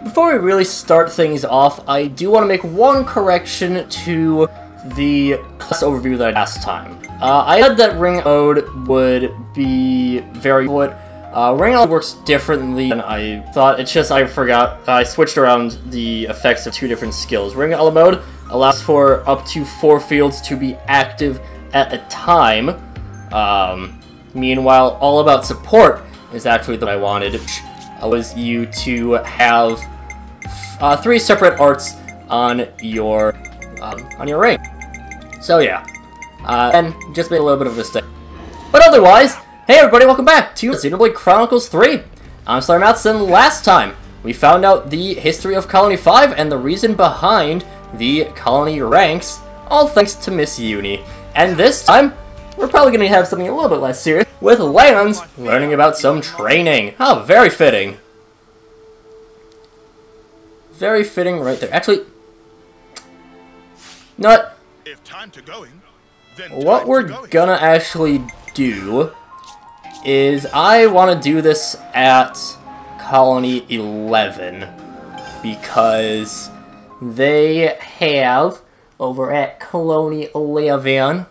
before we really start things off, I do want to make one correction to the class overview that I did last time. I said that ring mode would be very good. Ring mode works differently than I thought. It's just I forgot. I switched around the effects of 2 different skills. Ring mode allows for up to 4 fields to be active at a time. Meanwhile, All About Support is actually what I wanted. Which was you to have 3 separate arts on your ring. So yeah, and just made a little bit of a mistake. But otherwise, hey everybody, welcome back to Xenoblade Chronicles 3. I'm SlayerMathis, and last time we found out the history of Colony 5 and the reason behind the colony ranks, all thanks to Miss Uni. And this time, we're probably going to have something a little bit less serious, with Lanz learning about some training. Oh, very fitting. Very fitting right there. Actually, not. If time to going, then what we're gonna actually do is I want to do this at Colony 11 because they have over at Colony 11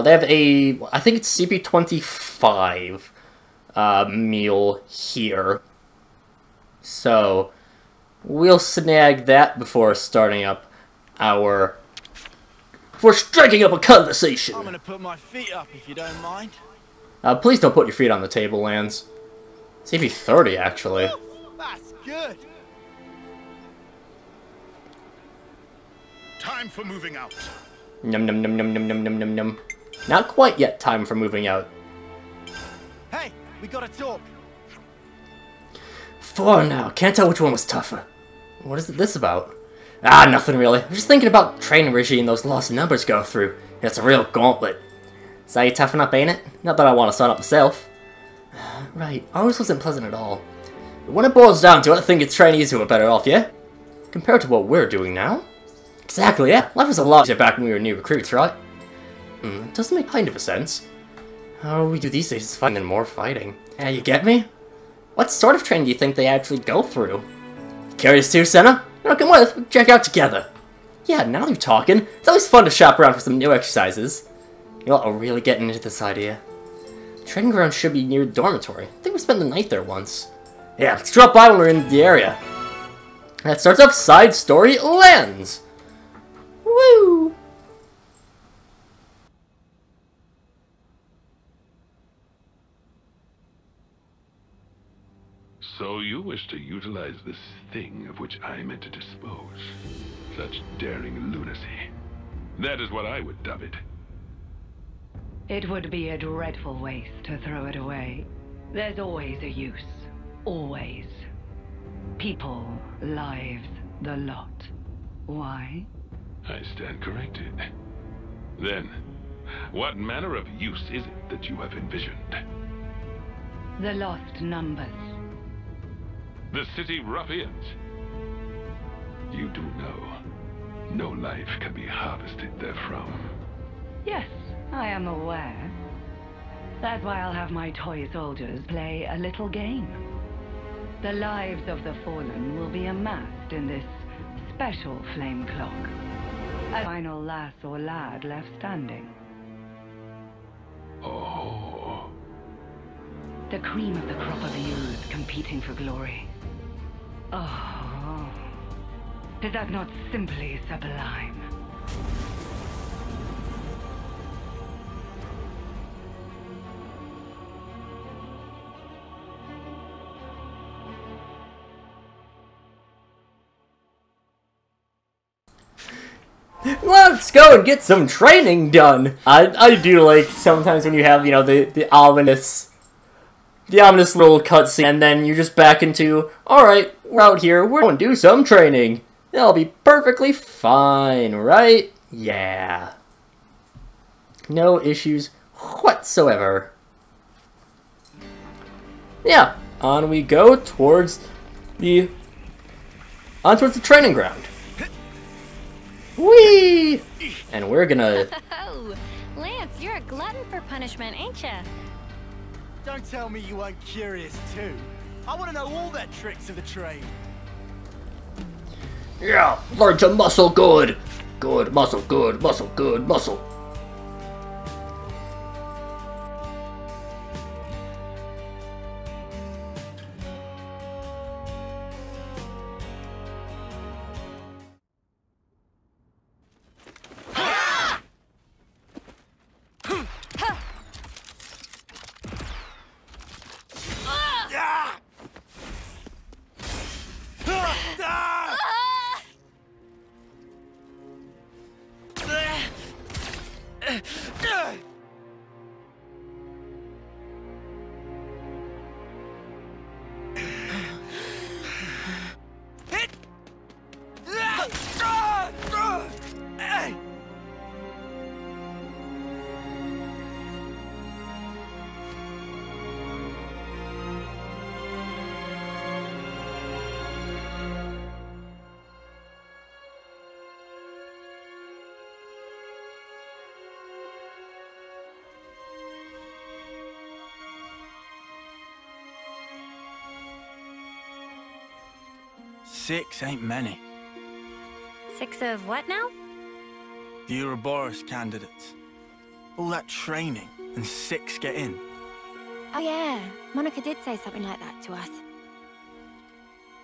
they have a, I think it's CP25 meal here, so we'll snag that before starting up our, before striking up a conversation. I'm gonna put my feet up if you don't mind. Please don't put your feet on the table, Lanz. CP30 actually. That's good. time for moving out. Num num num num num num num num num. Not quite yet time for moving out. Hey, we gotta talk. For now, can't tell which one was tougher. What is this about? Ah, nothing really. I'm just thinking about training regime those lost numbers go through. It's a real gauntlet. Is that you toughen up, ain't it? Not that I want to sign up myself. Right, ours wasn't pleasant at all. But when it boils down to it, I think it's trainees who are better off, yeah? Compared to what we're doing now? Exactly, yeah. Life was a lot easier back when we were new recruits, right? It doesn't make kind of a sense. All we do these days is fighting and more fighting. Yeah, you get me? What sort of training do you think they actually go through? Curious too, Senna? You know, come with, we'll check out together. Yeah, now you're talking. It's always fun to shop around for some new exercises. You know, I'm really getting into this idea. The training ground should be near the dormitory. I think we spent the night there once. Yeah, let's drop by when we're in the area. That starts off side story Lanz. Woo! So you wish to utilize this thing of which I meant to dispose. Such daring lunacy. That is what I would dub it. It would be a dreadful waste to throw it away. There's always a use. Always. People, lives, the lot. Why? I stand corrected. Then, what manner of use is it that you have envisioned? The lost numbers. The city ruffians. You do know, no life can be harvested therefrom. Yes, I am aware. That's why I'll have my toy soldiers play a little game. The lives of the fallen will be amassed in this special flame clock. A final lass or lad left standing. Oh. The cream of the crop of the youth competing for glory. Oh. Is that not simply sublime? Let's go and get some training done. I do like sometimes when you have, you know, the ominous little cutscene, and then you're just back into, alright, we're out here, we're going to do some training. That'll be perfectly fine, right? Yeah. No issues whatsoever. Yeah, on we go towards the training ground. Whee! And we're gonna... Oh, Lance, you're a glutton for punishment, ain't ya? Don't tell me you weren't curious too. I want to know all their tricks of the trade. Yeah, learn to muscle good. Good, muscle good, muscle good, muscle. Six ain't many. 6 of what now? The Ouroboros candidates. All that training, and 6 get in. Oh yeah, Monica did say something like that to us.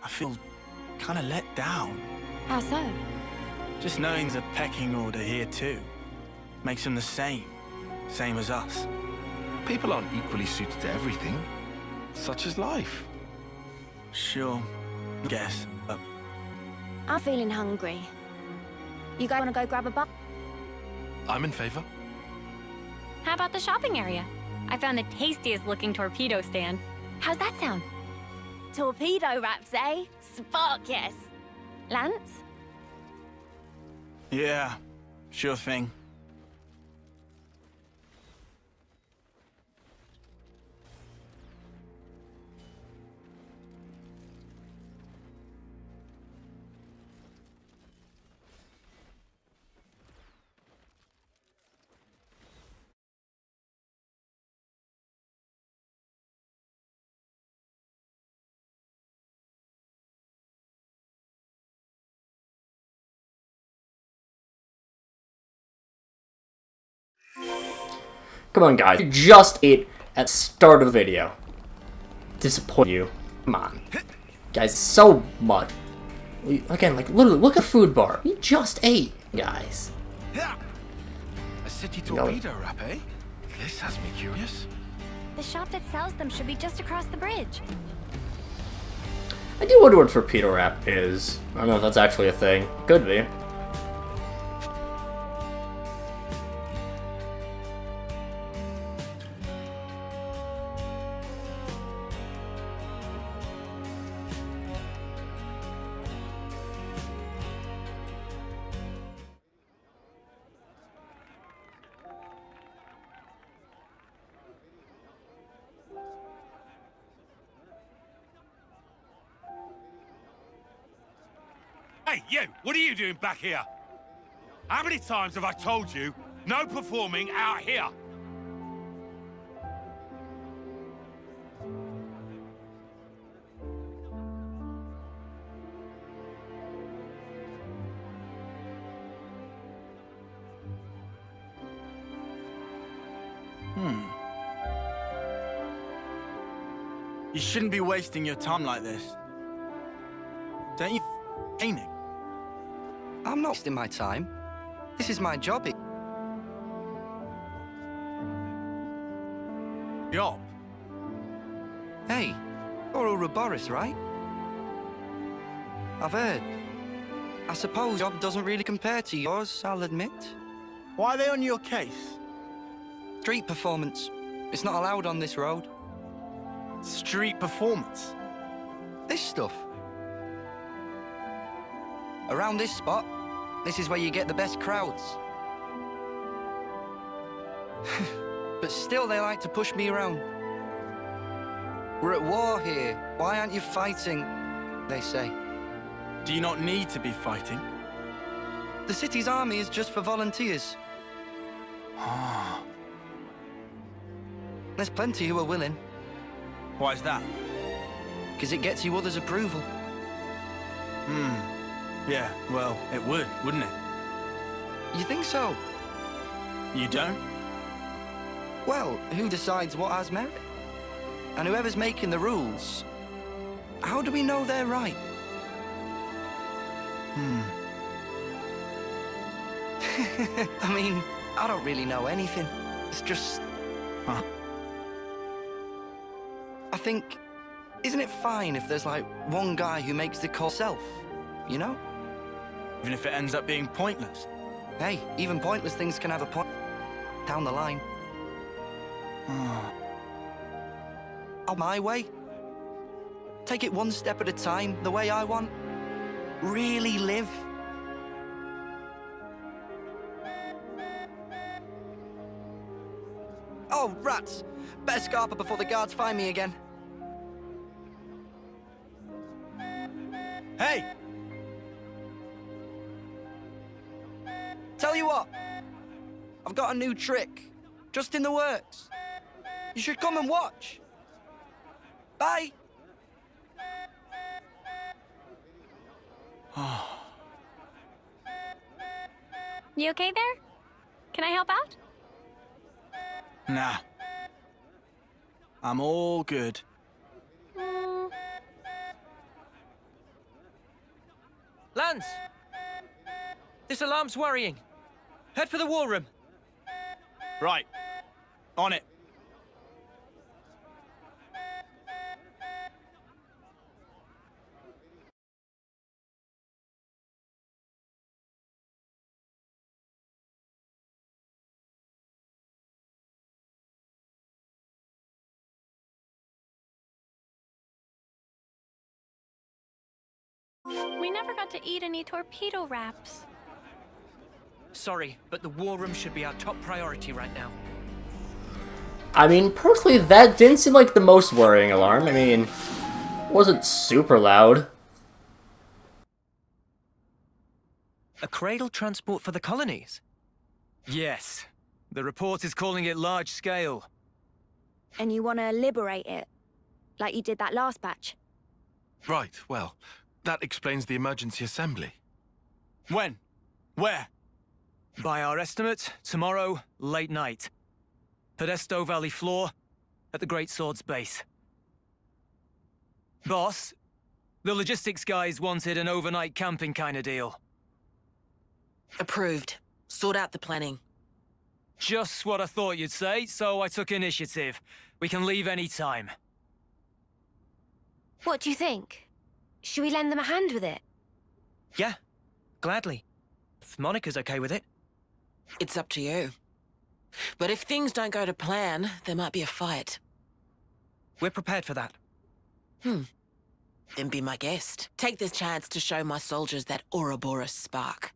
I feel kind of let down. How so? Just knowing there's a pecking order here too. Makes them the same as us. People aren't equally suited to everything. Such is life. Sure, guess. I'm feeling hungry. You guys want to go grab a bite? I'm in favor. How about the shopping area? I found the tastiest looking torpedo stand. How's that sound? Torpedo wraps, eh? Spark, yes. Lance? Yeah, sure thing. Come on, guys. You just ate at the start of the video. Disappoint you. Come on. Guys, so much. Again, like, literally, look at food bar. We just ate, guys. A city torpedo wrap, eh? This has me curious. The shop that sells them should be just across the bridge. I do wonder what torpedo wrap is. I don't know if that's actually a thing. Could be. Hey, you! What are you doing back here? How many times have I told you, no performing out here? You shouldn't be wasting your time like this. Don't you training? I'm not wasting my time. This is my job. Job? Hey, you're Ouroboros, right? I've heard. I suppose your job doesn't really compare to yours, I'll admit. Why are they on your case? Street performance. It's not allowed on this road. Street performance? This stuff. Around this spot, this is where you get the best crowds. But still they like to push me around. We're at war here. Why aren't you fighting? They say. Do you not need to be fighting? The city's army is just for volunteers. There's plenty who are willing. Why's that? Because it gets you others' approval. Yeah, well, it would, wouldn't it? You think so? You don't? Well, who decides what has merit? And whoever's making the rules, how do we know they're right? I mean, I don't really know anything. It's just... Huh? I think, isn't it fine if there's like one guy who makes the call self, you know? Even if it ends up being pointless. Hey, even pointless things can have a point down the line. Oh, my way. Take it one step at a time, the way I want. Really live. Oh, rats! Better scarper before the guards find me again. Hey! Tell you what, I've got a new trick, just in the works. You should come and watch. Bye. You okay there? Can I help out? Nah. I'm all good. Lanz! This alarm's worrying. Head for the war room. Right. On it. We never got to eat any torpedo wraps. Sorry, but the war room should be our top priority right now. I mean, personally, that didn't seem like the most worrying alarm. I mean, it wasn't super loud. A cradle transport for the colonies? Yes. The report is calling it large scale. And you want to liberate it, like you did that last batch? Right, well, that explains the emergency assembly. When? Where? By our estimates, tomorrow, late night. Podesto Valley floor, at the Great Sword's base. Boss, the logistics guys wanted an overnight camping kind of deal. Approved. Sort out the planning. Just what I thought you'd say, so I took initiative. We can leave any time. What do you think? Should we lend them a hand with it? Yeah, gladly. If Monica's okay with it. It's up to you. But if things don't go to plan, there might be a fight. We're prepared for that. Then be my guest. Take this chance to show my soldiers that Ouroboros spark.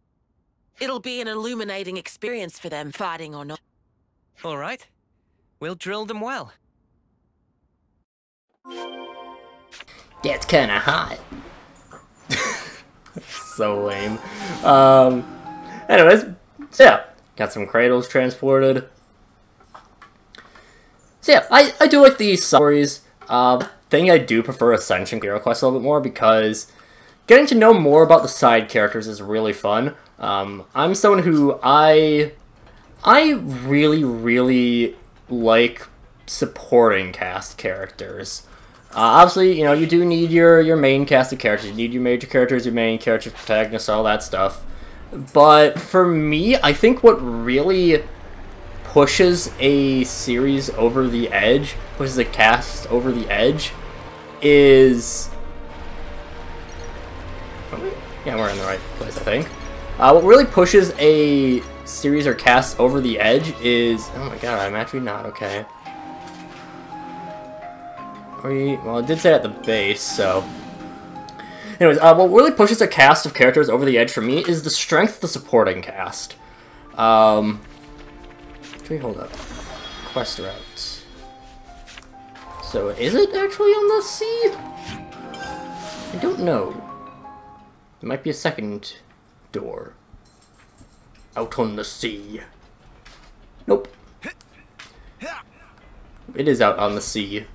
It'll be an illuminating experience for them, fighting or not. All right. We'll drill them well. That's kinda hot. So lame. Anyways, so yeah, got some cradles transported. So yeah, I do like these stories. Thing I do prefer Ascension Hero Quest a little bit more because getting to know more about the side characters is really fun. I'm someone who I really like supporting cast characters. Obviously, you know, you do need your main cast of characters. You need your major characters, your main characters, protagonists, all that stuff. But for me, I think what really pushes a series over the edge, pushes a cast over the edge, is... Yeah, we're in the right place, I think. What really pushes a series or cast over the edge is... Oh my god, I'm actually not okay. Well, it did say at the base, so... Anyways, what really pushes a cast of characters over the edge for me is the strength of the supporting cast. Hold up. Quest route. So, is it actually on the sea? I don't know. There might be a second door. Out on the sea. Nope. It is out on the sea.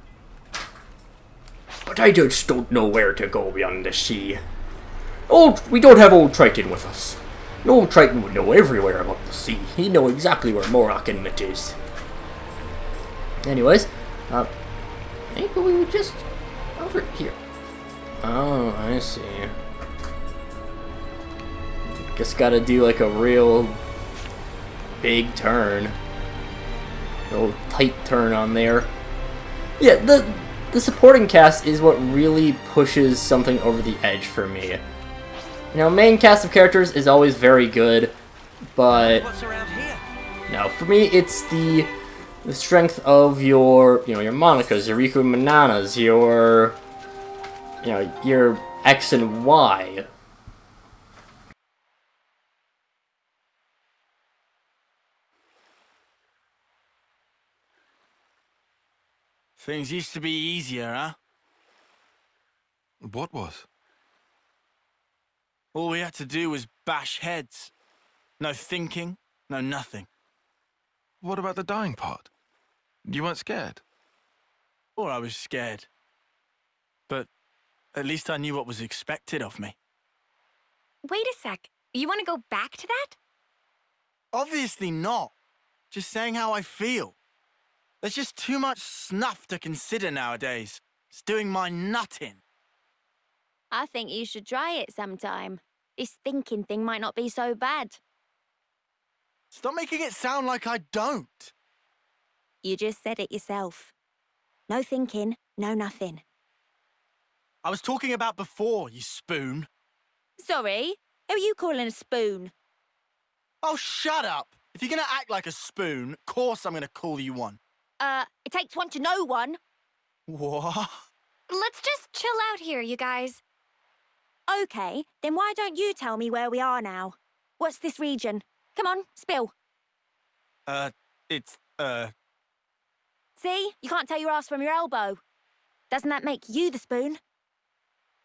But I just don't know where to go beyond the sea. We don't have old Triton with us. And old Triton would know everywhere about the sea. He'd know exactly where Morok Inlet is. Anyways, maybe we would just over here. Oh, I see. Just gotta do like a real big turn. A little tight turn on there. Yeah, the supporting cast is what really pushes something over the edge for me. You know, main cast of characters is always very good, but What's around here? no, for me it's the strength of your, you know, your Monikas, your Riku and Mananas, your, you know, your X and Y. Things used to be easier, huh? What was? All we had to do was bash heads. No thinking, no nothing. What about the dying part? You weren't scared? Or I was scared. But at least I knew what was expected of me. Wait a sec. You want to go back to that? Obviously not. Just saying how I feel. There's just too much snuff to consider nowadays. It's doing my nut in. I think you should try it sometime. This thinking thing might not be so bad. Stop making it sound like I don't. You just said it yourself. No thinking, no nothing. I was talking about before, you spoon. Sorry? Who are you calling a spoon? Oh, shut up. If you're gonna act like a spoon, of course I'm gonna call you one. It takes one to know one. What? Let's just chill out here, you guys. Okay, then why don't you tell me where we are now? What's this region? Come on, spill. It's, See? You can't tell your ass from your elbow. Doesn't that make you the spoon?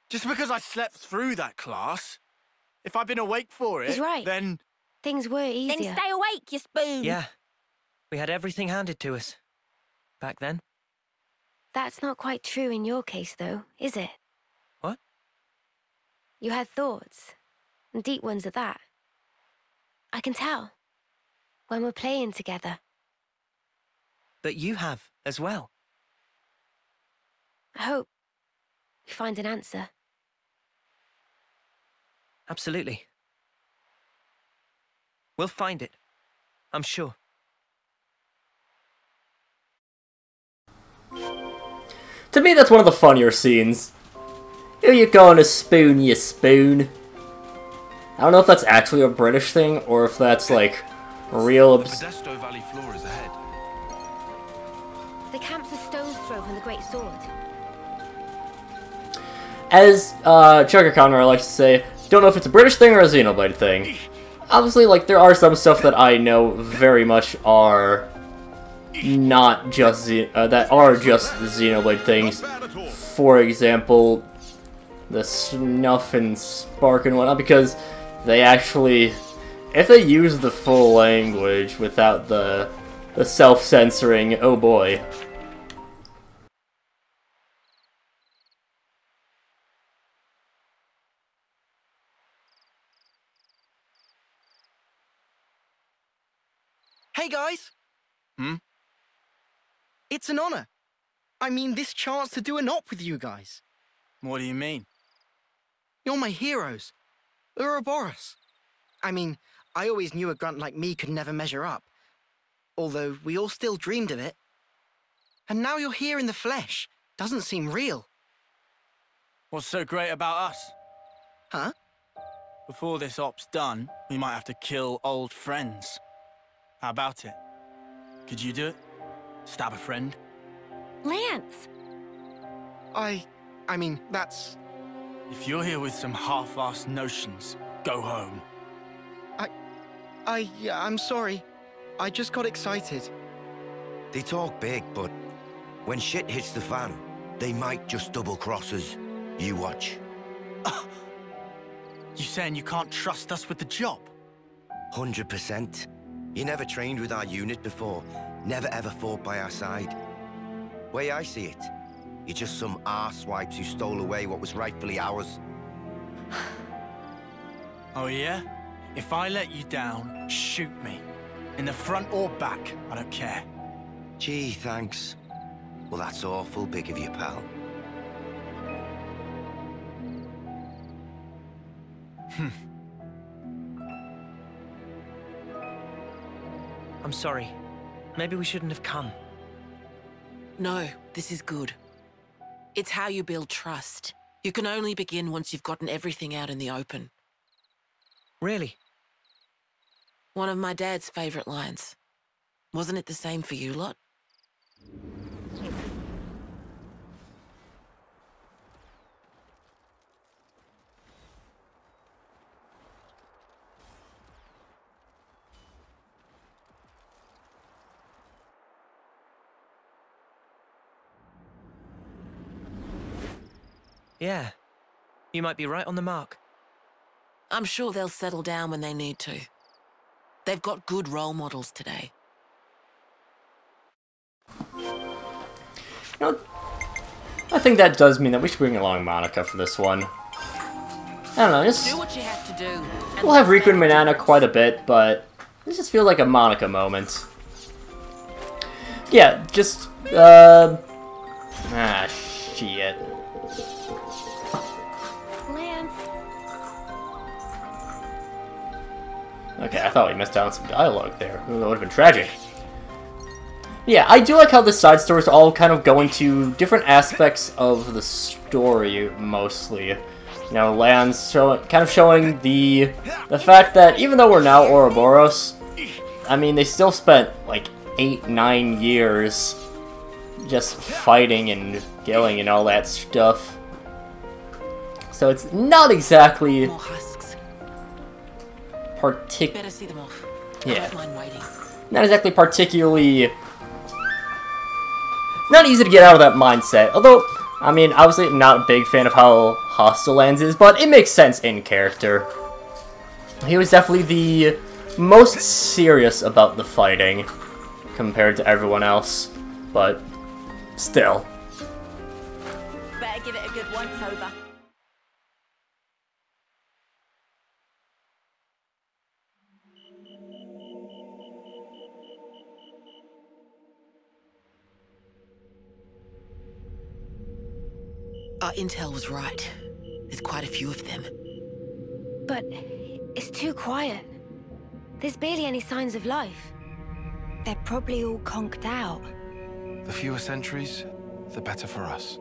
Just because I slept through that class. If I'd been awake for it, He's right. then... Things were easier. Then stay awake, you spoon. Yeah. We had everything handed to us. Back then. That's not quite true in your case, though, is it? What? You had thoughts. And deep ones at that. I can tell. When we're playing together. But you have, as well. I hope we find an answer. Absolutely. We'll find it. I'm sure. To me, that's one of the funnier scenes. Who you calling a spoon, you spoon? I don't know if that's actually a British thing, or if that's, like, real... The Podesto Valley floor is ahead. The camp's a stone's throw from the Great Sword. As Chugger Connor likes to say, don't know if it's a British thing or a Xenoblade thing. Obviously, like, there are some stuff that I know very much are not just that are just the Xenoblade things. For example, the snuff and spark and whatnot, because they actually, if they use the full language without the self-censoring, oh boy. Hey guys! It's an honor. I mean, this chance to do an op with you guys. What do you mean? You're my heroes. Ouroboros. I mean, I always knew a grunt like me could never measure up. Although, we all still dreamed of it. And now you're here in the flesh. Doesn't seem real. What's so great about us? Huh? Before this op's done, we might have to kill old friends. How about it? Could you do it? Stab a friend? Lance! I mean, that's... If you're here with some half-assed notions, go home. I'm sorry. I just got excited. They talk big, but when shit hits the fan, they might just double-cross us. You watch. You saying you can't trust us with the job? 100%. You never trained with our unit before. Never ever fought by our side. Way I see it, you're just some arsewipes who stole away what was rightfully ours. Oh yeah? If I let you down, shoot me. In the front or back, I don't care. Gee, thanks. Well, that's awful big of you, pal. I'm sorry. Maybe we shouldn't have come. No, this is good. It's how you build trust. You can only begin once you've gotten everything out in the open. Really? One of my dad's favorite lines. Wasn't it the same for you lot? Yeah. You might be right on the mark. I'm sure they'll settle down when they need to. They've got good role models today. You know, I think that does mean that we should bring along Monica for this one. I don't know, just... Do what you have to do. We'll have Riku and Manana quite a bit, but this just feels like a Monica moment. Yeah, just, ah, shit. Lanz. Okay, I thought we missed out on some dialogue there. That would have been tragic. Yeah, I do like how the side stories all kind of go into different aspects of the story, mostly. You know, Lanz kind of showing the fact that even though we're now Ouroboros, I mean, they still spent, like, 8-9 years just fighting and killing and all that stuff. So it's not exactly... More husks. Better see them off. Yeah. I don't mind waiting. Not exactly particularly... Not easy to get out of that mindset. Although, I mean, obviously not a big fan of how hostile Lanz is, but it makes sense in character. He was definitely the most serious about the fighting compared to everyone else, but still. Better give it a good once over. Our intel was right. There's quite a few of them. But it's too quiet. There's barely any signs of life. They're probably all conked out. The fewer sentries, the better for us.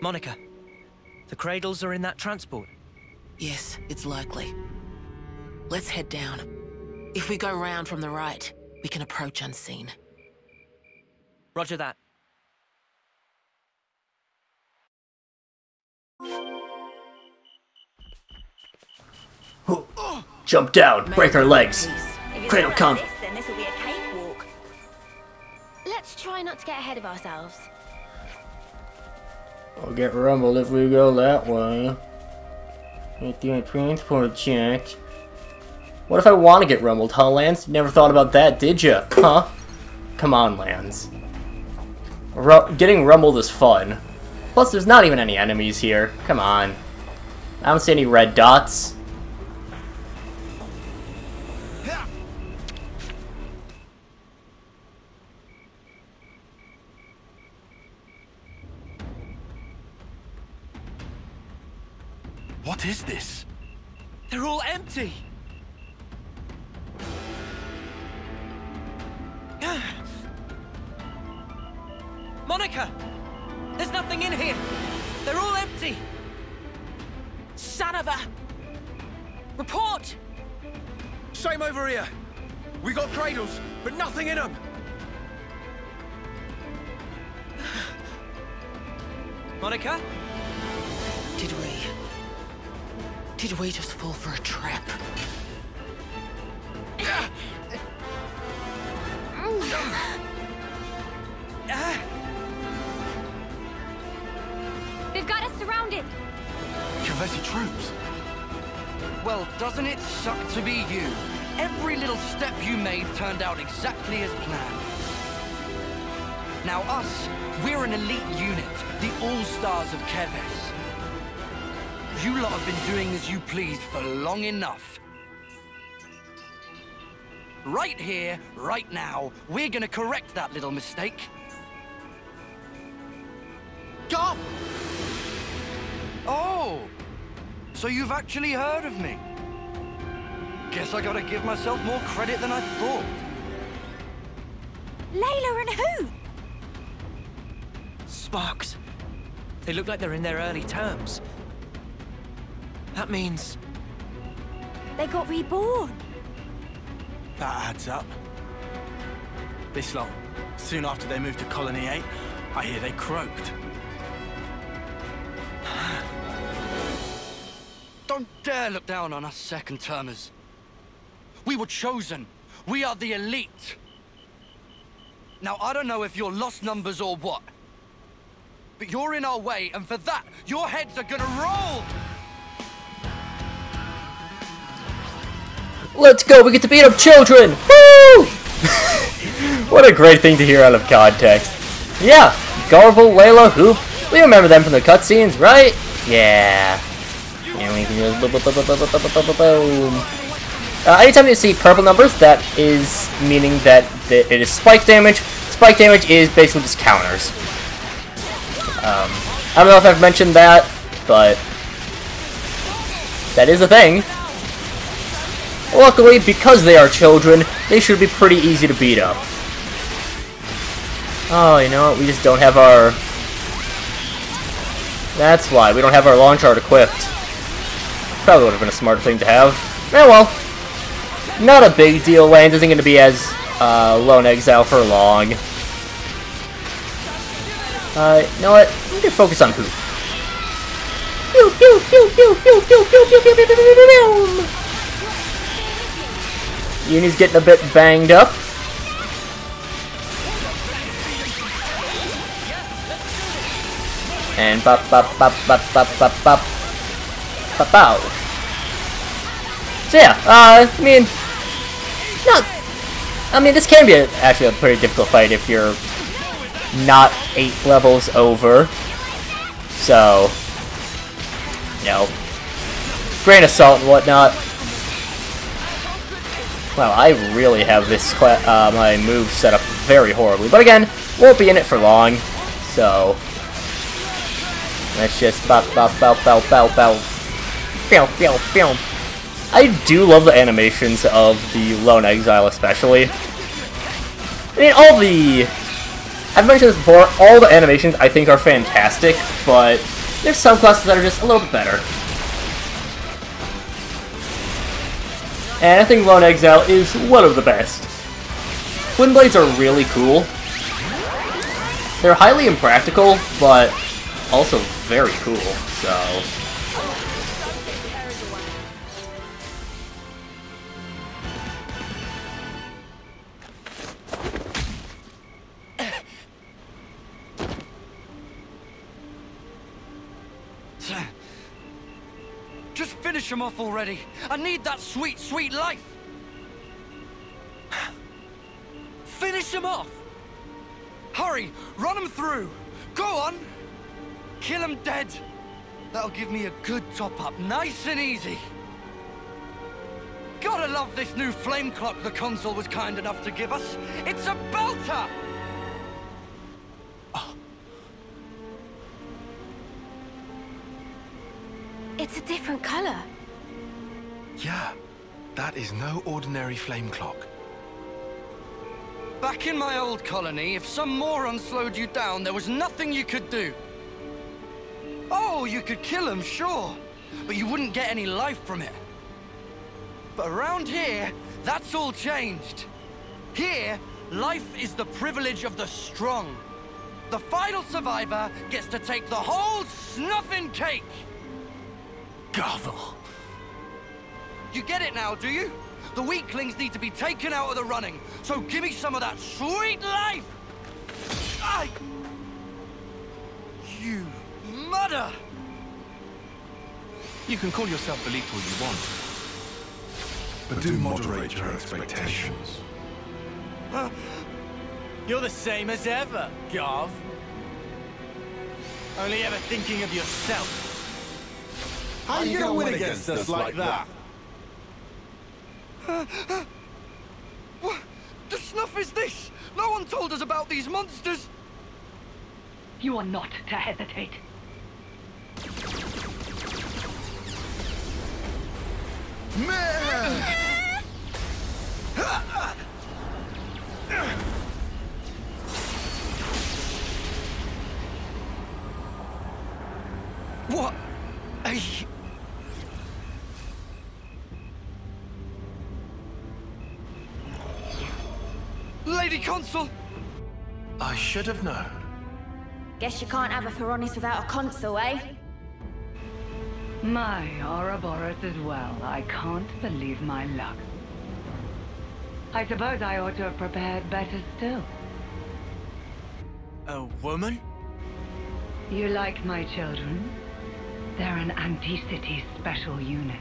Monica, the cradles are in that transport. Yes, it's likely. Let's head down. If we go round from the right, we can approach unseen. Roger that. Jump down, break our legs. Cradle come. Then this will be a cakewalk. Let's try not to get ahead of ourselves. I'll get rumbled if we go that way. Get the transport checked. What if I want to get rumbled, huh, Lanz? Never thought about that, did ya? Huh? Come on, Lanz. Getting rumbled is fun. Plus, there's not even any enemies here. Come on. I don't see any red dots. What is this? They're all empty! Monica! There's nothing in here! They're all empty! Son of a... Report! Same over here. We got cradles, but nothing in them. Monica? Did we just fall for a trap? They've got us surrounded. Kavesi troops. Well, doesn't it suck to be you? Every little step you made turned out exactly as planned. Now us, we're an elite unit, the all-stars of Keves. You lot have been doing as you please for long enough. Right here, right now, we're gonna correct that little mistake. Garth! Oh! So you've actually heard of me? Guess I gotta give myself more credit than I thought. Layla and who? Sparks. They look like they're in their early terms. That means... They got reborn. That adds up. This long, soon after they moved to Colony 8, I hear they croaked. Don't dare look down on us second-termers. We were chosen. We are the elite. Now, I don't know if you're lost numbers or what, but you're in our way, and for that, your heads are gonna roll! Let's go, we get to beat up children! Woo! What a great thing to hear out of context. Yeah, Garvel, Layla, Hoop, we remember them from the cutscenes, right? Yeah. And we can just boom. Anytime you see purple numbers, that is meaning that it is spike damage. Spike damage is basically just counters. I don't know if I've mentioned that, but that is a thing. Luckily, because they are children, they should be pretty easy to beat up. Oh, you know what? We just don't have our... That's why. We don't have our launch art equipped. Probably would have been a smart thing to have. Eh, well. Not a big deal. Lanz isn't going to be as lone exile for long. You know what? I'm going to focus on Hoop. Pew, pew, pew, pew, pew, pew, pew, pew, pew, pew, pew, pew, pew. Uni's getting a bit banged up. And bop bop bop bop bop bop bop bop bow. So yeah, I mean, this can be actually a pretty difficult fight if you're not 8 levels over. So, you know, grain of salt and whatnot. Wow, I really have this my move set up very horribly. But again, won't be in it for long. So, let's just bop bop bop bop bop bop. Pew pew pew. I do love the animations of the Lone Exile, especially. I mean, I've mentioned this before, all the animations I think are fantastic, but there's some classes that are just a little bit better. And I think Lone Exile is one of the best. Twin Blades are really cool. They're highly impractical, but also very cool, so... Just finish him off already. I need that sweet, sweet life. Finish him off. Hurry, run him through. Go on. Kill him dead. That'll give me a good top-up, nice and easy. Gotta love this new flame clock the console was kind enough to give us. It's a belter! It's a different color. Yeah, that is no ordinary flame clock. Back in my old colony, if some moron slowed you down, there was nothing you could do. Oh, you could kill him, sure, but you wouldn't get any life from it. But around here, that's all changed. Here, life is the privilege of the strong. The final survivor gets to take the whole snuffing cake. Garvel. You get it now, do you? The weaklings need to be taken out of the running, so give me some of that sweet life! You mother! You can call yourself elite all you want, but do moderate your expectations. You're the same as ever, Garv. Only ever thinking of yourself. How you gonna win against us like that? What the snuff is this? No one told us about these monsters! You are not to hesitate. What? Lady Consul! I should have known. Guess you can't have a Feronis without a consul, eh? My Ouroboros as well. I can't believe my luck. I suppose I ought to have prepared better still. A woman? You like my children? They're an Anti-City special unit.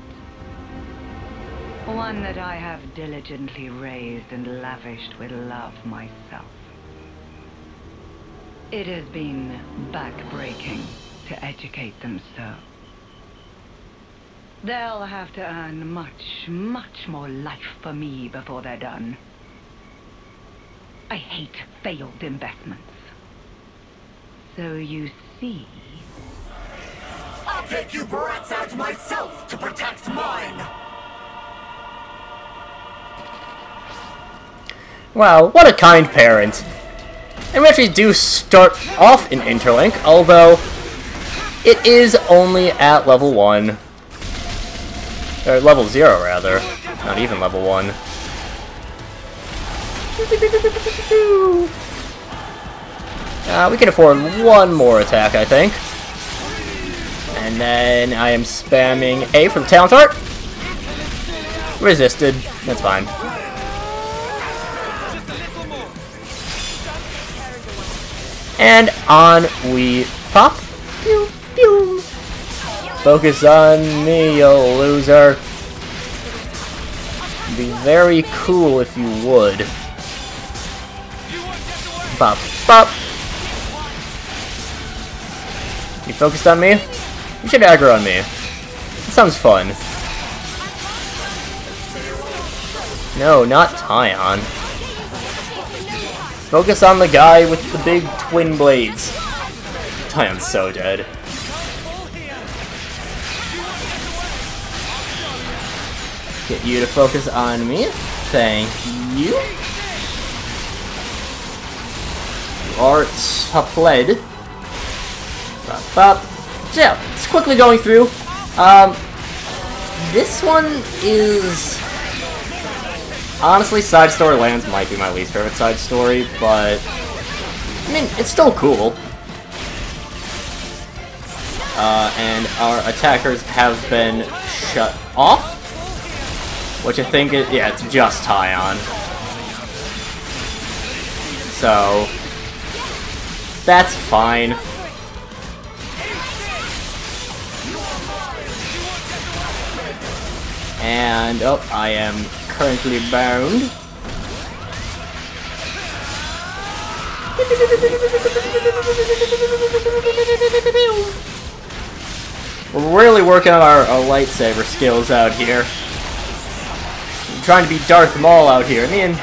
One that I have diligently raised and lavished with love myself. It has been backbreaking to educate them so. They'll have to earn much, much more life for me before they're done. I hate failed investments. So you see... I'll take you brats out myself to protect mine! Wow, what a kind parent. And we actually do start off in Interlink, although it is only at level 1. Or level 0, rather. Not even level 1. We can afford one more attack, I think. And then I am spamming A for the talent art. Resisted. That's fine. And on we pop. Pew, pew. Focus on me, you loser. Be very cool if you would. Pop, pop. You focused on me? You should aggro on me. That sounds fun. No, not Tyon. Focus on the guy with the big twin blades. Tyon's so dead. Get you to focus on me. Thank you. You are supplied. So yeah, it's quickly going through. This one is... Honestly, side story Lanz might be my least favorite side story, but... I mean, it's still cool. And our attackers have been shut off. Which I think is... yeah, it's just Tyon. So... that's fine. And, oh, I am currently bound. We're really working on our lightsaber skills out here. I'm trying to be Darth Maul out here. I mean,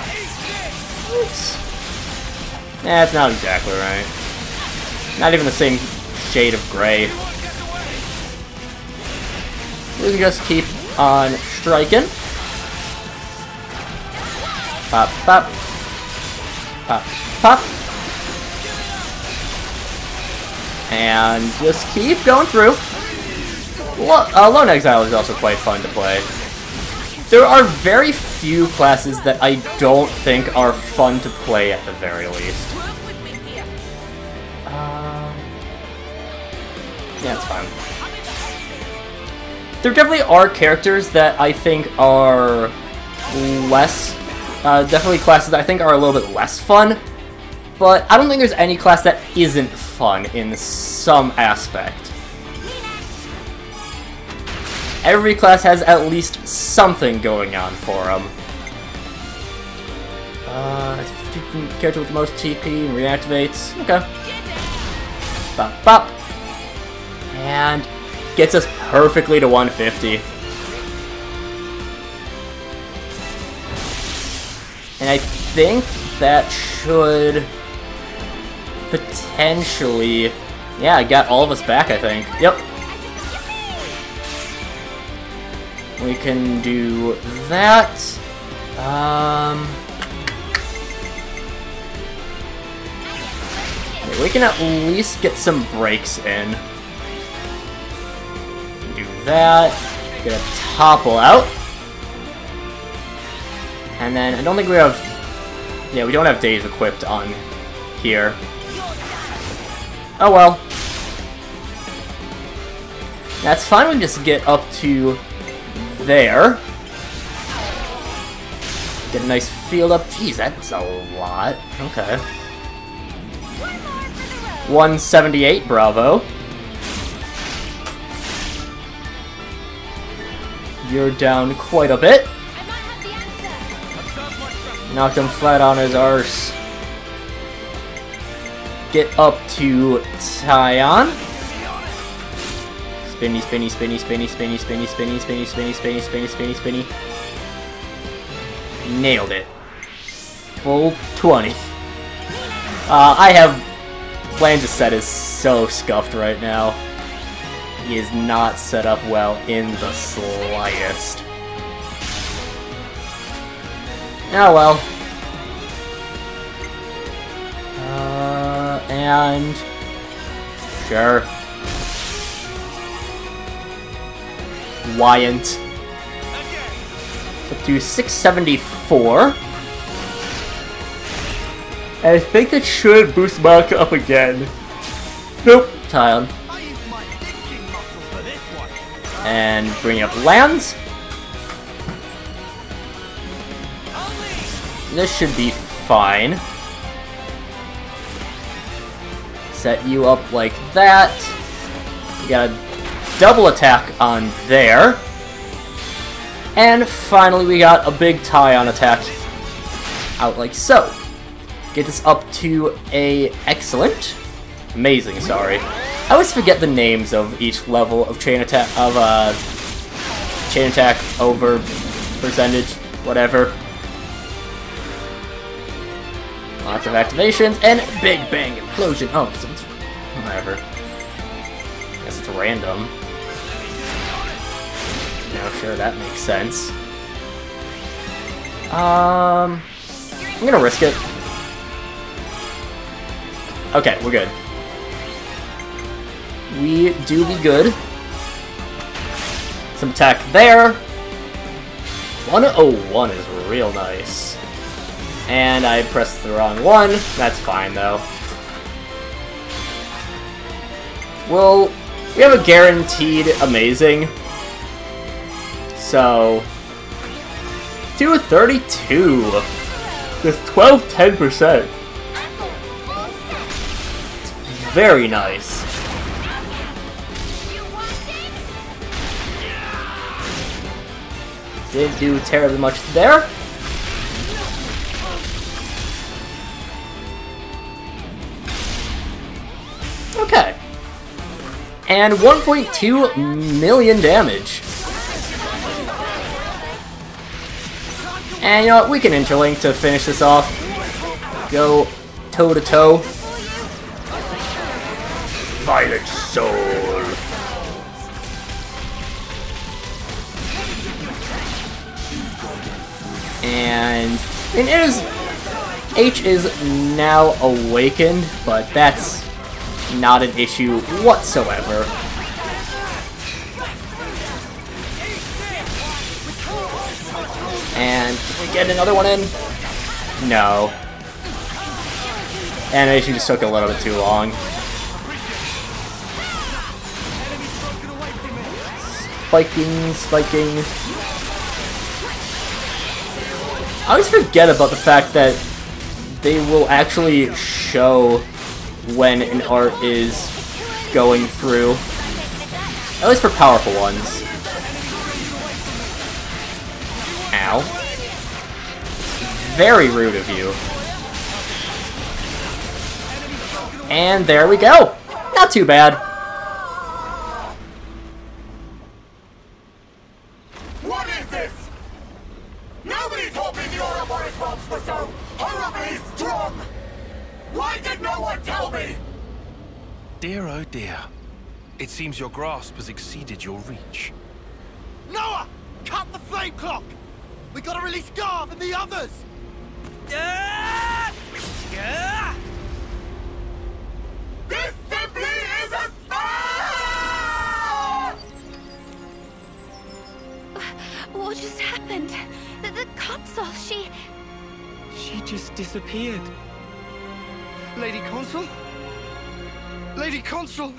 oops. That's not exactly right. Not even the same shade of gray. We can just keep on striking. Pop, pop. Pop, pop. And just keep going through. Lone Exile is also quite fun to play. There are very few classes that I don't think are fun to play at the very least. Yeah, it's fine. There definitely are characters that I think are less... definitely classes that I think are a little bit less fun, but I don't think there's any class that isn't fun in some aspect. Every class has at least something going on for them. Character with the most TP and reactivates. Okay. Bop, bop. And Gets us perfectly to 150. And I think that should potentially... Yeah, I got all of us back, I think. Yep. We can do that. We can at least get some breaks in. Do that. Get a topple out. And then I don't think we have... Yeah, we don't have days equipped on here. Oh well. That's fine, we can just get up to there. Get a nice field up. Jeez, that's a lot. Okay. 178, bravo. You're down quite a bit. Knocked him flat on his arse. Get up to Tyon. Spinny, spinny, spinny, spinny, spinny, spinny, spinny, spinny, spinny, spinny, spinny, spinny, spinny. Nailed it. Full 20. I have... Lanz's set is so scuffed right now. He is not set up well in the slightest. Oh well. And... Sure. Wyant. Up to 674. I think that should boost Malka up again. Nope. Tyon. And bring up Lanz. This should be fine. Set you up like that. You got a double attack on there. And finally we got a big Tyon attack out like so. Get this up to a excellent. Amazing, sorry. I always forget the names of each level of chain attack over percentage, whatever. Lots of activations and big bang implosion. Oh, so it's whatever. Guess it's random. Now sure, that makes sense. I'm gonna risk it. Okay, we're good. We do be good. Some attack there. 101 is real nice. And I pressed the wrong one. That's fine, though. Well, we have a guaranteed amazing. So... 232. With 10%. Very nice. Didn't do terribly much there. Okay. And 1.2 million damage. And you know what, we can interlink to finish this off. Go toe to toe. Violet Soul. And it is... H is now awakened, but that's not an issue whatsoever. And can we get another one in? No. Animation just took a little bit too long. Spiking. I always forget about the fact that they will actually show when an art is going through. At least for powerful ones. Ow. Very rude of you. And there we go! Not too bad. these ropes were so horribly strong! Why did no one tell me? Dear, oh dear. It seems your grasp has exceeded your reach. Noah! Cut the flame clock! We gotta release Garv and the others! This simply isn't What just happened? The console, she just disappeared. Lady Consul? Lady Consul!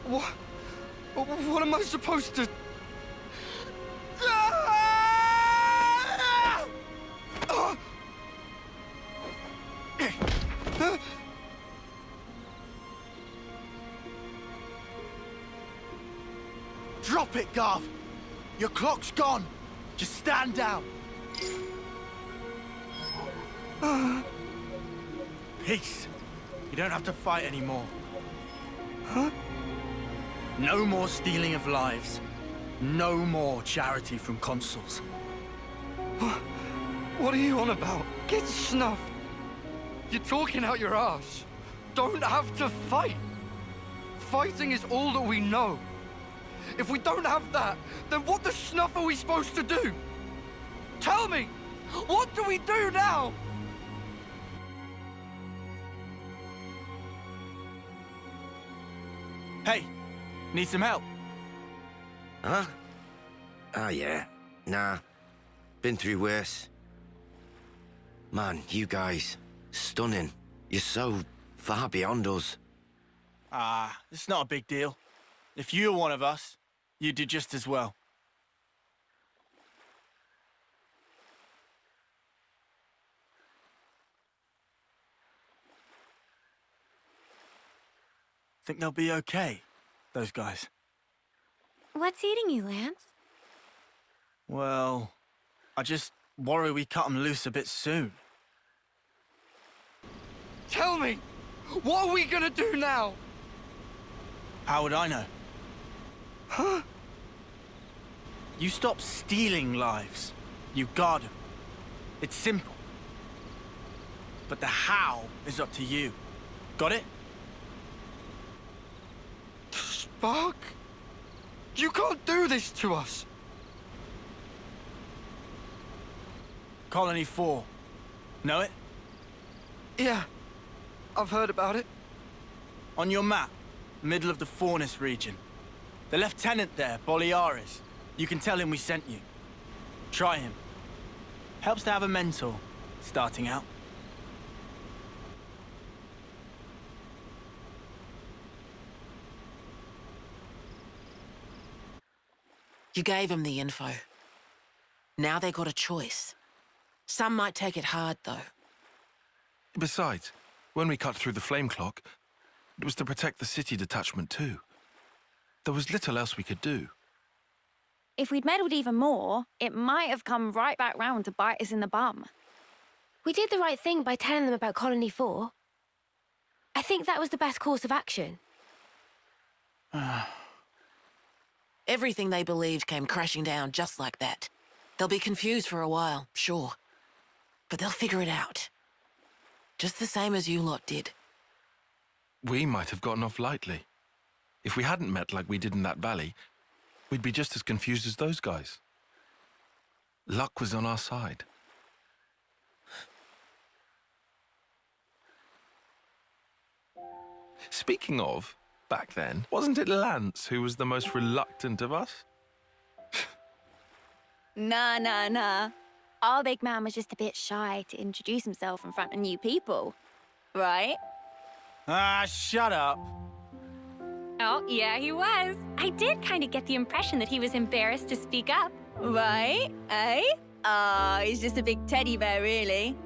What am I supposed to... Drop it, Garv! Your clock's gone! Just stand down! Peace. You don't have to fight anymore. Huh? No more stealing of lives. No more charity from consuls. What are you on about? Get snuffed. You're talking out your ass. Don't have to fight. Fighting is all that we know. If we don't have that, then what the snuff are we supposed to do? Tell me! What do we do now? Hey, need some help? Huh? Ah, yeah. Nah. Been through worse. Man, you guys, stunning. You're so far beyond us. Ah, it's not a big deal. If you were one of us, you'd do just as well. Think they'll be okay, those guys? What's eating you, Lance? Well, I just worry we cut them loose a bit soon. Tell me! What are we gonna do now? How would I know? Huh? You stop stealing lives. You guard them. It's simple. But the how is up to you. Got it? Spark? You can't do this to us! Colony 4. Know it? Yeah, I've heard about it. On your map, middle of the Faunus region. The lieutenant there, Boliaris. You can tell him we sent you. Try him. Helps to have a mentor, starting out. You gave them the info. Now they got a choice. Some might take it hard, though. Besides, when we cut through the flame clock, it was to protect the city detachment too. There was little else we could do. If we'd meddled even more, it might have come right back round to bite us in the bum. We did the right thing by telling them about Colony 4. I think that was the best course of action. Everything they believed came crashing down just like that. They'll be confused for a while, sure. But they'll figure it out. Just the same as you lot did. We might have gotten off lightly. If we hadn't met like we did in that valley, we'd be just as confused as those guys. Luck was on our side. Speaking of, back then, wasn't it Lanz who was the most reluctant of us? Nah. Our big man was just a bit shy to introduce himself in front of new people. Right? Ah, shut up. Oh, yeah, he was. I did kind of get the impression that he was embarrassed to speak up. Right? Eh? He's just a big teddy bear, really.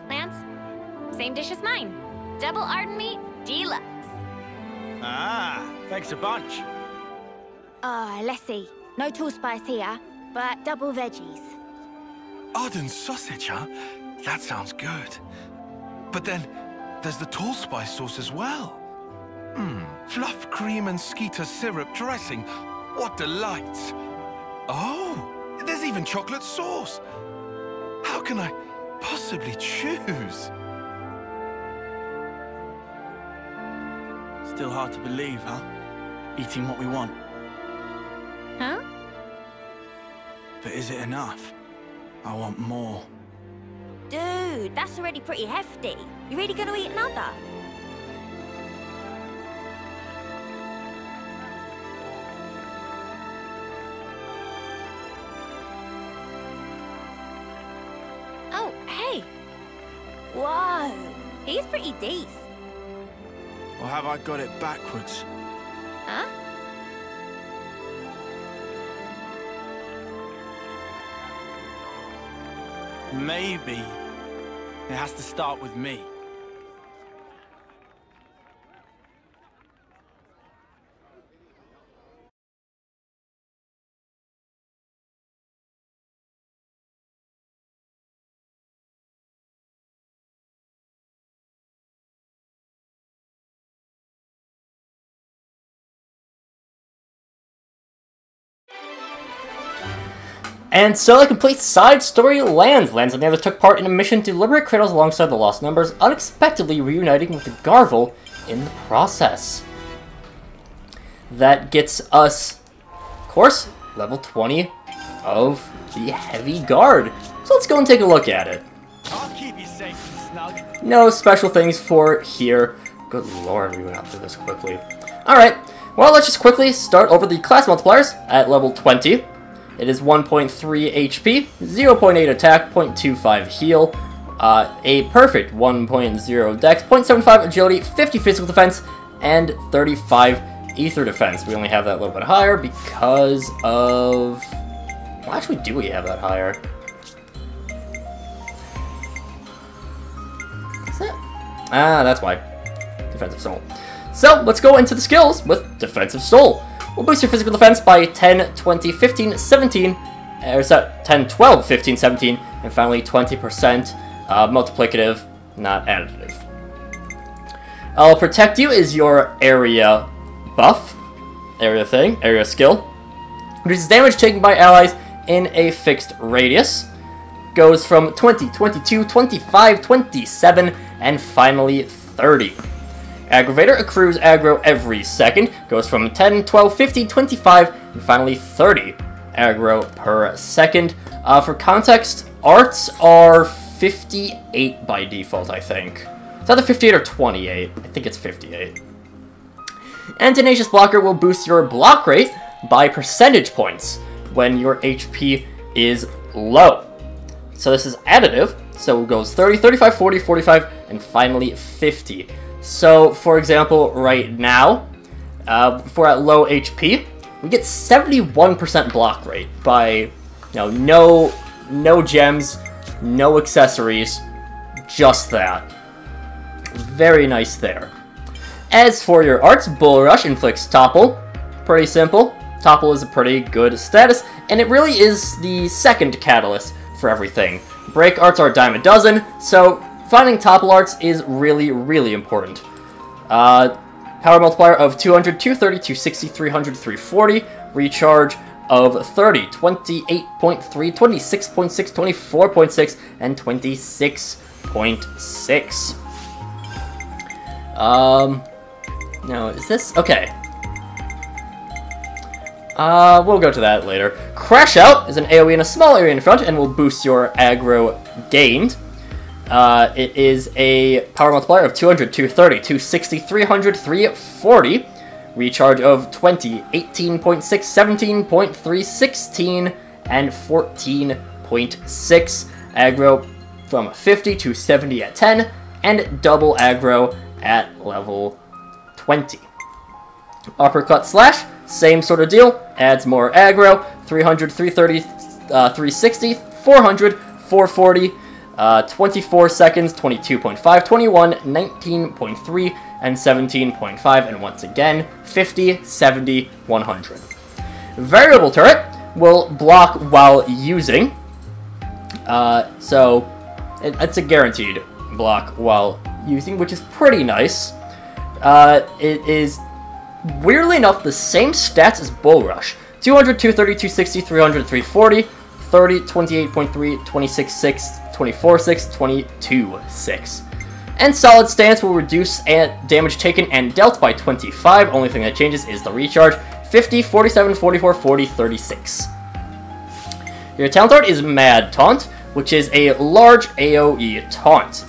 Lance, same dish as mine. Double Arden meat, deluxe. Ah, thanks a bunch. Let's see. No tall spice here, but double veggies. Arden sausage, huh? That sounds good. But then, there's the tall spice sauce as well. Fluff cream and skeeter syrup dressing. What delights. Oh, there's even chocolate sauce. How can I possibly choose? Still hard to believe, huh? Eating what we want. Huh? But is it enough? I want more. Dude, that's already pretty hefty. You really gonna eat another? Oh, hey. Whoa, he's pretty decent. Or have I got it backwards? Huh? Maybe it has to start with me. And so the complete side story lands. Lanz and the others took part in a mission to liberate Kratos alongside the Lost Numbers, unexpectedly reuniting with the Garvel in the process. That gets us, of course, level 20 of the Heavy Guard. So let's go and take a look at it. I'll keep you safe and snug. No special things for here. Good lord, we went up through this quickly. Alright, well, let's just quickly start over the class multipliers at level 20. It is 1.3 HP, 0.8 attack, 0.25 heal, a perfect 1.0 dex, 0.75 agility, 50 physical defense, and 35 ether defense. We only have that a little bit higher because of... Well, actually, do we have that higher? Is that... Ah, that's why. Defensive Soul. So, let's go into the skills with Defensive Soul. We'll boost your physical defense by 10, 20, 15, 17, or 10, 12, 15, 17, and finally 20% multiplicative, not additive. I'll Protect You is your area buff, area skill. Reduces damage taken by allies in a fixed radius. Goes from 20, 22, 25, 27, and finally 30. Aggravator accrues aggro every second, goes from 10, 12, 15, 25, and finally 30 aggro per second. For context, arts are 58 by default, I think. It's either 58 or 28. I think it's 58. And Tenacious Blocker will boost your block rate by percentage points when your HP is low. So this is additive, so it goes 30, 35, 40, 45, and finally 50. So, for example, right now, if we're at low HP, we get 71% block rate by, no gems, no accessories, just that. Very nice there. As for your arts, Bull Rush inflicts Topple. Pretty simple. Topple is a pretty good status, and it really is the second catalyst for everything. Break arts are a dime a dozen, so finding Topple arts is really, really important. Power multiplier of 200, 230, 260, 300, 340. Recharge of 30, 28.3, 26.6, 24.6, and 26.6. No, is this... Okay. We'll go to that later. Crash Out is an AoE in a small area in front and will boost your aggro gained. It is a power multiplier of 200, 230, 260, 300, 340. Recharge of 20, 18.6, 17.3, 16, and 14.6. Aggro from 50 to 70 at 10, and double aggro at level 20. Uppercut Slash, same sort of deal, adds more aggro, 300, 330, 360, 400, 440, 24 seconds, 22.5, 21, 19.3, and 17.5, and once again, 50, 70, 100. Variable turret will block while using, so it's a guaranteed block while using, which is pretty nice. It is, weirdly enough, the same stats as Bull Rush. 200, 230, 260, 300, 340, 30, 28.3, 26.6, 24.6, 22.6. And Solid Stance will reduce damage taken and dealt by 25. Only thing that changes is the recharge. 50, 47, 44, 40, 36. Your talent art is Mad Taunt, which is a large AoE taunt.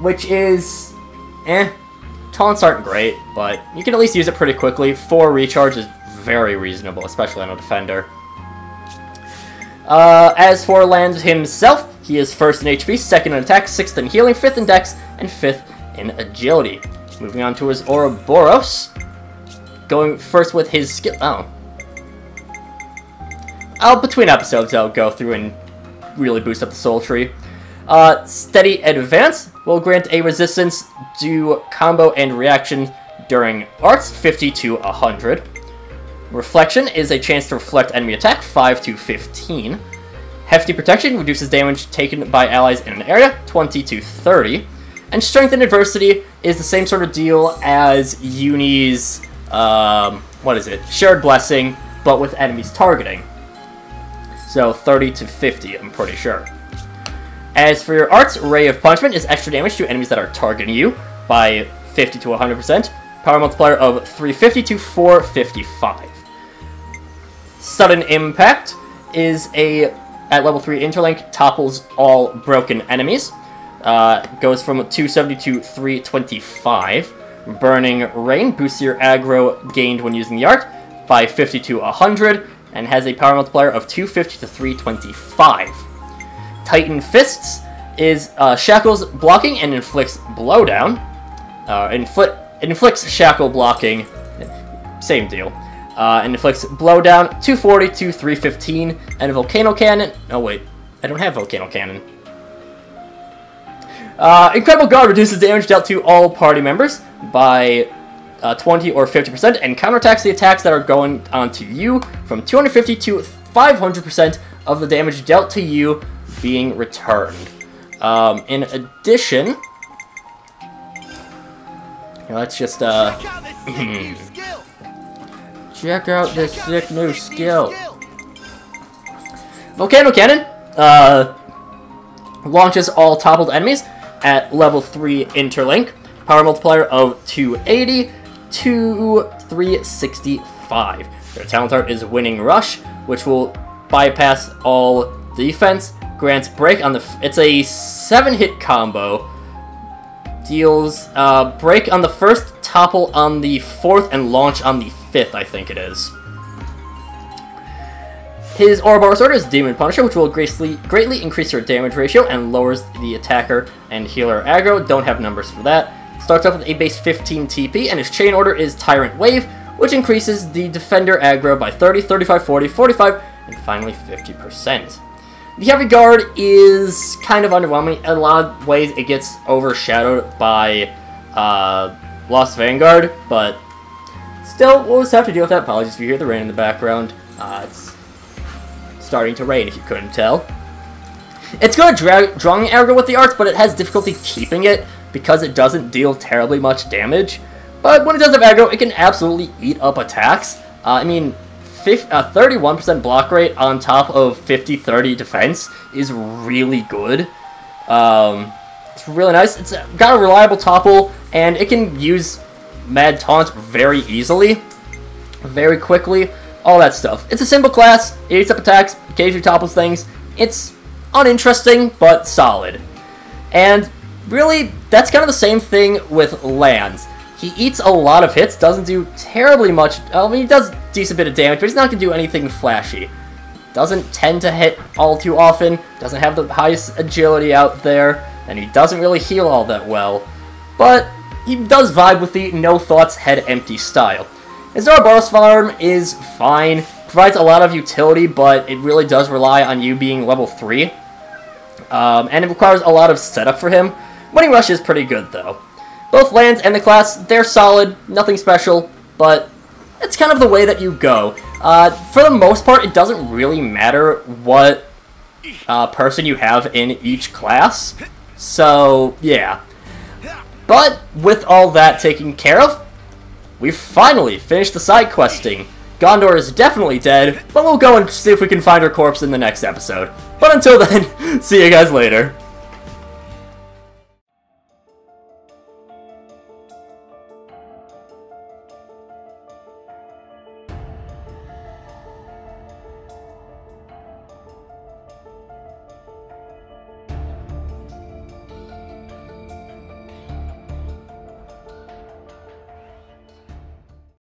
Which is, taunts aren't great, but you can at least use it pretty quickly. 4 recharge is very reasonable, especially on a defender. As for Lanz himself, he is 1st in HP, 2nd in attack, 6th in healing, 5th in dex, and 5th in agility. Moving on to his Ouroboros. Going first with his skill... between episodes, I'll go through and really boost up the soul tree. Steady Advance will grant a resistance to combo and reaction during arts, 50 to 100. Reflection is a chance to reflect enemy attack, 5 to 15. Hefty Protection reduces damage taken by allies in an area, 20 to 30. And Strength in Adversity is the same sort of deal as Uni's, Shared Blessing, but with enemies targeting. So 30 to 50, I'm pretty sure. As for your arts, Ray of Punishment is extra damage to enemies that are targeting you by 50 to 100%. Power multiplier of 350 to 455. Sudden Impact is at level 3 interlink, topples all broken enemies. Goes from 270 to 325. Burning Rain boosts your aggro gained when using the art by 50 to 100, and has a power multiplier of 250 to 325. Titan Fists is shackles blocking and inflicts blowdown. Inflicts shackle blocking, same deal. And inflicts blowdown, 240 to 315, and a volcano cannon. Oh wait, I don't have volcano cannon. Incredible Guard reduces damage dealt to all party members by 20 or 50%, and counterattacks the attacks that are going onto you from 250 to 500% of the damage dealt to you being returned. In addition, let's just check out this sick new skill. Volcano Cannon launches all toppled enemies at level 3 interlink. Power multiplier of 280 to 365. Their talent art is Winning Rush, which will bypass all defense. Grants break on the... It's a 7-hit combo. Deals break on the 1st, topple on the 4th, and launch on the 5th, I think it is. His Ouroboros order is Demon Punisher, which will greatly increase your damage ratio and lowers the attacker and healer aggro. Don't have numbers for that. Starts off with a base 15 TP, and his chain order is Tyrant Wave, which increases the defender aggro by 30, 35, 40, 45, and finally 50%. The Heavy Guard is kind of underwhelming. In a lot of ways, it gets overshadowed by Lost Vanguard, but still, we'll just have to deal with that. Apologies if you hear the rain in the background. It's starting to rain, if you couldn't tell. It's good at drawing aggro with the arts, but it has difficulty keeping it because it doesn't deal terribly much damage. But when it does have aggro, it can absolutely eat up attacks. 31% block rate on top of 50-30 defense is really good. It's really nice. It's got a reliable topple, and it can use Mad Taunt very easily, very quickly, all that stuff. It's a simple class, it eats up attacks, occasionally topples things. It's uninteresting, but solid. And really, that's kind of the same thing with Lanz. He eats a lot of hits, doesn't do terribly much. I mean, he does a decent bit of damage, but he's not going to do anything flashy. Doesn't tend to hit all too often, doesn't have the highest agility out there, and he doesn't really heal all that well. But he does vibe with the no thoughts, head empty style. His Ouroboros farm is fine, provides a lot of utility, but it really does rely on you being level 3. and it requires a lot of setup for him. Winning Rush is pretty good, though. Both Lanz and the class, they're solid, nothing special, but it's kind of the way that you go. For the most part, it doesn't really matter what person you have in each class, so yeah. But with all that taken care of, we've finally finished the side questing. Gondor is definitely dead, but we'll go and see if we can find her corpse in the next episode. But until then, see you guys later.